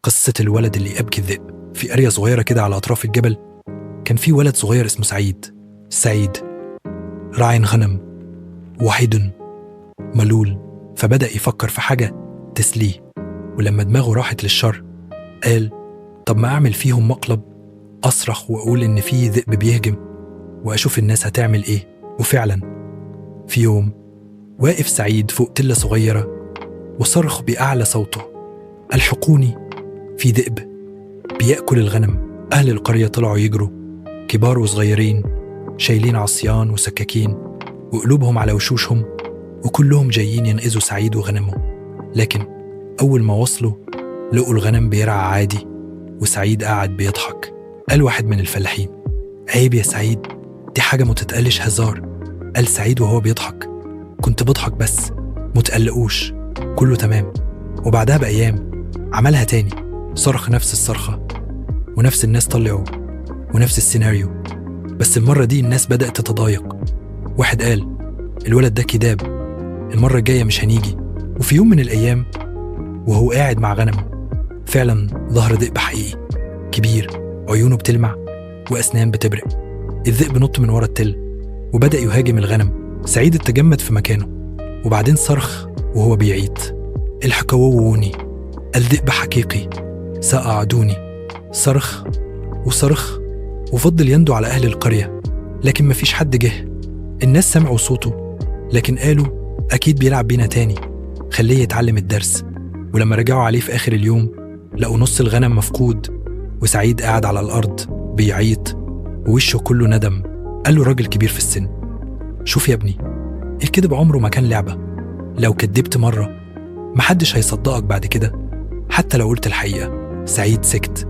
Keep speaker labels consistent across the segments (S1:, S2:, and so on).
S1: قصة الولد اللي أبكي الذئب. في قرية صغيرة كده على أطراف الجبل كان في ولد صغير اسمه سعيد راعي غنم وحيد ملول، فبدأ يفكر في حاجة تسليه. ولما دماغه راحت للشر قال طب ما أعمل فيهم مقلب، أصرخ وأقول إن فيه ذئب بيهجم وأشوف الناس هتعمل إيه. وفعلا في يوم واقف سعيد فوق تلة صغيرة وصرخ بأعلى صوته الحقوني، في ذئب بيأكل الغنم. أهل القرية طلعوا يجروا، كبار وصغيرين، شايلين عصيان وسكاكين وقلوبهم على وشوشهم، وكلهم جايين ينقذوا سعيد وغنمه. لكن أول ما وصلوا لقوا الغنم بيرعى عادي وسعيد قاعد بيضحك. قال واحد من الفلاحين عيب يا سعيد، دي حاجة متتقلش هزار. قال سعيد وهو بيضحك كنت بضحك بس، متقلقوش كله تمام. وبعدها بأيام عملها تاني، صرخ نفس الصرخة ونفس الناس طلعوا ونفس السيناريو، بس المرة دي الناس بدأت تتضايق. واحد قال الولد ده كداب، المرة الجاية مش هنيجي. وفي يوم من الأيام وهو قاعد مع غنمه فعلا ظهر ذئب حقيقي كبير، عيونه بتلمع وأسنان بتبرق. الذئب نط من ورا التل وبدأ يهاجم الغنم. سعيد اتجمد في مكانه وبعدين صرخ وهو بيعيط الحكووني، الذئب حقيقي سأعدوني. صرخ وصرخ وفضل يندو على أهل القرية، لكن مفيش حد جه. الناس سمعوا صوته لكن قالوا أكيد بيلعب بينا تاني، خليه يتعلم الدرس. ولما رجعوا عليه في آخر اليوم لقوا نص الغنم مفقود وسعيد قاعد على الأرض بيعيط ووشه كله ندم. قال له راجل كبير في السن شوف يا ابني، الكذب عمره ما كان لعبة، لو كدبت مرة محدش هيصدقك بعد كده حتى لو قلت الحقيقة. سعيد سكت،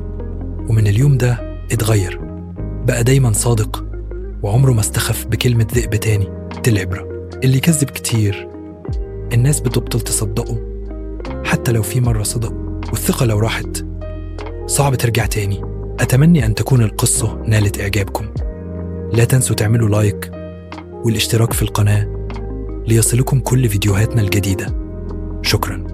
S1: ومن اليوم ده اتغير، بقى دايما صادق وعمره ما استخف بكلمة ذئب تاني. دي العبرة، اللي يكذب كتير الناس بتبطل تصدقه حتى لو في مرة صدق، والثقة لو راحت صعب ترجع تاني. أتمنى أن تكون القصة نالت إعجابكم. لا تنسوا تعملوا لايك والاشتراك في القناة ليصلكم كل فيديوهاتنا الجديدة. شكراً.